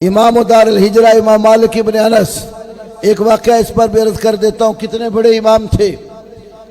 امام دار الہجرہ امام مالک ابن انس، ایک واقعہ اس پر بھی عرض کر دیتا ہوں، کتنے بڑے امام تھے۔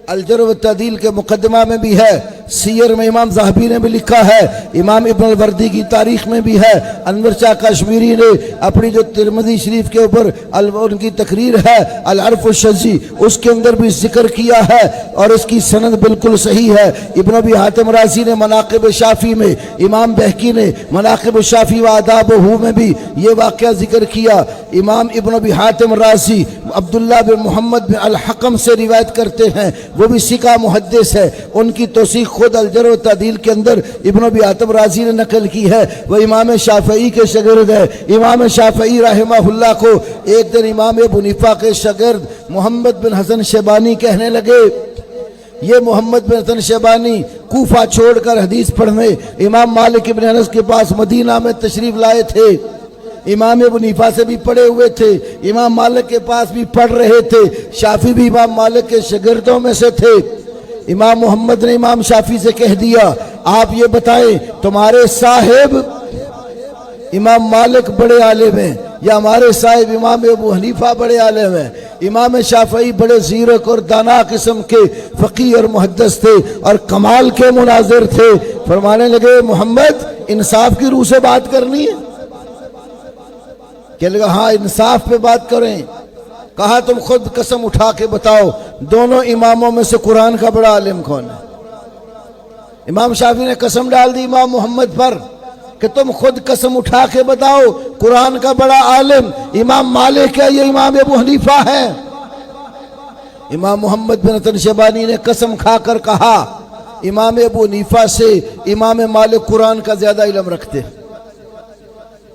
الجرح والتعدیل کے مقدمہ میں بھی ہے، سیر میں امام ذہبی نے بھی لکھا ہے، امام ابن الوردی کی تاریخ میں بھی ہے، انور شاہ کشمیری نے اپنی جو ترمذی شریف کے اوپر ان کی تقریر ہے العرف الشذی، اس کے اندر بھی ذکر کیا ہے اور اس کی سند بالکل صحیح ہے۔ ابن ابی حاتم رازی نے مناقب شافی میں، امام بہقی نے مناقب شافی و آدابہ میں بھی یہ واقعہ ذکر کیا۔ امام ابن ابی حاتم رازی عبداللہ بن محمد بن الحکم سے روایت کرتے ہیں، وہ بھی ثقہ محدث ہے، ان کی توثیق خود الجرح و تعدیل کے اندر ابن ابی حاتم رازی نے نقل کی ہے۔ وہ امام شافعی کے شاگرد ہے۔ امام شافعی رحمہ اللہ کو ایک دن امام ابو حنیفہ کے شاگرد محمد بن حسن شیبانی کہنے لگے، یہ محمد بن حسن شیبانی کوفہ چھوڑ کر حدیث پڑھنے امام مالک ابن انس کے پاس مدینہ میں تشریف لائے تھے، امام ابو حنیفہ سے بھی پڑھے ہوئے تھے، امام مالک کے پاس بھی پڑھ رہے تھے، شافعی بھی امام مالک کے شاگردوں میں سے تھے۔ امام محمد نے امام شافعی سے کہہ دیا، آپ یہ بتائیں تمہارے صاحب امام مالک بڑے عالم ہیں یا ہمارے صاحب امام ابو حنیفہ بڑے عالم ہیں؟ امام شافعی بڑے زیرک اور دانا قسم کے فقیہ اور محدث تھے اور کمال کے مناظر تھے۔ فرمانے لگے، محمد انصاف کی روح سے بات کرنی ہے؟ کہنے لگا، ہاں انصاف پہ بات کریں۔ کہا، تم خود قسم اٹھا کے بتاؤ دونوں اماموں میں سے قرآن کا بڑا عالم کون ہے؟ امام شافعی نے قسم ڈال دی امام محمد پر کہ تم خود قسم اٹھا کے بتاؤ قرآن کا بڑا عالم امام مالک ہے یا امام ابو حنیفہ ہے؟ امام محمد بن حسن شیبانی نے قسم کھا کر کہا، امام ابو حنیفہ سے امام مالک قرآن کا زیادہ علم رکھتے ہیں۔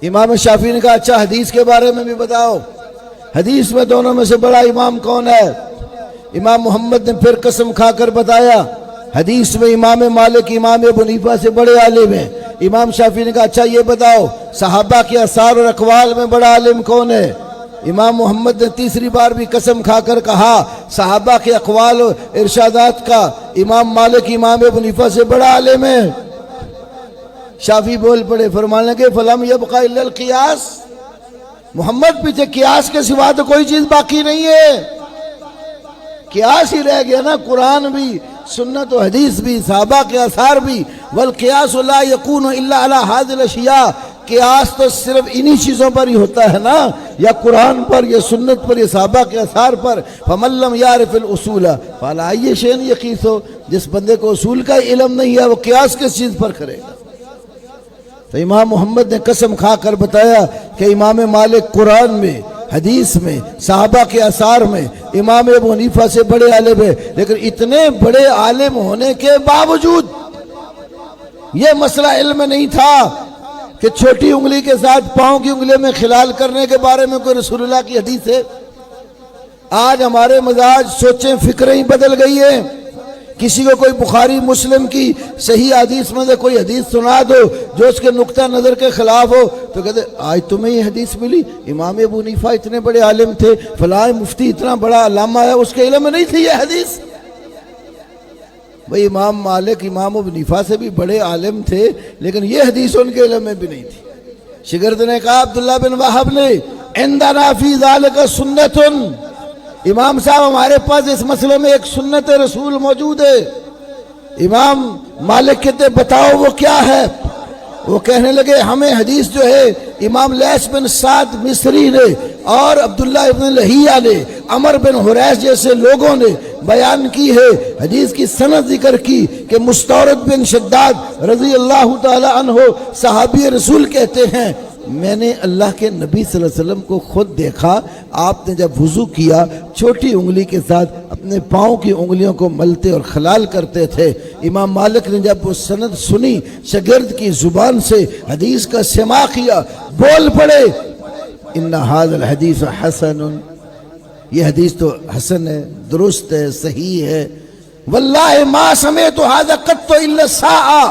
امام شافعی نے کہا، اچھا حدیث کے بارے میں بھی بتاؤ، حدیث میں دونوں میں سے بڑا امام کون ہے؟ امام محمد نے پھر قسم کھا کر بتایا، حدیث میں امام مالک امام ابو حنیفہ سے بڑے عالم ہیں۔ امام شافعی نے کہا، اچھا یہ بتاؤ صحابہ کے اثار اور اقوال میں بڑا عالم کون ہے؟ امام محمد نے تیسری بار بھی قسم کھا کر کہا، صحابہ کے اقوال اور ارشادات کا امام مالک امام ابو حنیفہ سے بڑا عالم ہے۔ شافعی بول پڑے، فرمانے لگے، فلم یبقى الا القیاس، محمد پیچھے قیاس کے سوا تو کوئی چیز باقی نہیں ہے، قیاس ہی رہ گیا نا، قرآن بھی، سنت و حدیث بھی، صحابہ کے اثار بھی۔ والقیاس لا یکون الا علی هذه الاشیاء، قیاس تو صرف انہی چیزوں پر ہی ہوتا ہے نا، یا قرآن پر یا سنت پر یا صحابہ کے اثار پر۔ فمن لم یعرف الاصول فعلی ای شیء یقیس، جس بندے کو اصول کا علم نہیں ہے وہ قیاس کس چیز پر کرے گا؟ تو امام محمد نے قسم کھا کر بتایا کہ امام مالک قرآن میں، حدیث میں، صحابہ کے اثار میں امام ابو حنیفہ سے بڑے عالم ہیں، لیکن اتنے بڑے عالم ہونے کے باوجود یہ مسئلہ علم نہیں تھا کہ چھوٹی انگلی کے ساتھ پاؤں کی انگلی میں خلال کرنے کے بارے میں کوئی رسول اللہ کی حدیث ہے۔ آج ہمارے مزاج، سوچیں، فکریں بدل گئی ہیں۔ کسی کو کوئی بخاری مسلم کی صحیح حدیث میں سے کوئی حدیث سنا دو جو اس کے نقطہ نظر کے خلاف ہو تو کہتے آج تمہیں یہ حدیث ملی، امام ابو حنیفہ اتنے بڑے عالم تھے، فلاں مفتی اتنا بڑا علامہ ہے، اس کے علم میں نہیں تھی یہ حدیث۔ بھئی امام مالک امام ابو حنیفہ سے بھی بڑے عالم تھے، لیکن یہ حدیث ان کے علم میں بھی نہیں تھی۔ شاگرد نے کہا، عبداللہ بن وہب نے، عندنا فی ذالک سنت، امام صاحب ہمارے پاس اس مسئلے میں ایک سنت رسول موجود ہے۔ امام مالک کہتے بتاؤ وہ کیا ہے؟ وہ کہنے لگے، ہمیں حدیث جو ہے امام لیث بن سعد مصری نے اور عبداللہ ابن لہیہ نے، عمر بن حریث جیسے لوگوں نے بیان کی ہے، حدیث کی سند ذکر کی کہ مستورد بن شداد رضی اللہ تعالی عنہ صحابی رسول کہتے ہیں، میں نے اللہ کے نبی صلی اللہ علیہ وسلم کو خود دیکھا، آپ نے جب وضو کیا چھوٹی انگلی کے ساتھ اپنے پاؤں کی انگلیوں کو ملتے اور خلال کرتے تھے۔ امام مالک نے جب وہ سند سنی، شاگرد کی زبان سے حدیث کا سماع کیا، بول پڑے، ان ھذا الحدیث حسن، یہ حدیث تو حسن ہے، درست ہے، صحیح ہے، واللہ ما سمعت ھذا قط الا الساعہ،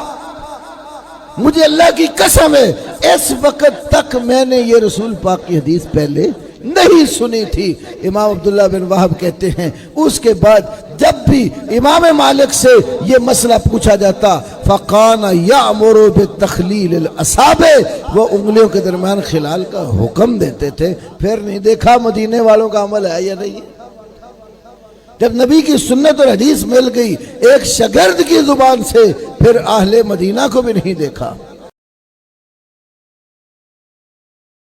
مجھے اللہ کی قسم ہے اس وقت تک میں نے یہ رسول پاک کی حدیث پہلے نہیں سنی تھی۔ امام عبداللہ بن وہب کہتے ہیں، اس کے بعد جب بھی امام مالک سے یہ مسئلہ پوچھا جاتا فَقَانَ يَأْمُرُ بِالتَّخْلِيلِ الْأَصَابِعِ، وہ انگلیوں کے درمیان خلال کا حکم دیتے تھے۔ پھر نہیں دیکھا مدینے والوں کا عمل ہے یا نہیں ہے؟ جب نبی کی سنت اور حدیث مل گئی ایک شاگرد کی زبان سے، پھر اہل مدینہ کو بھی نہیں دیکھا۔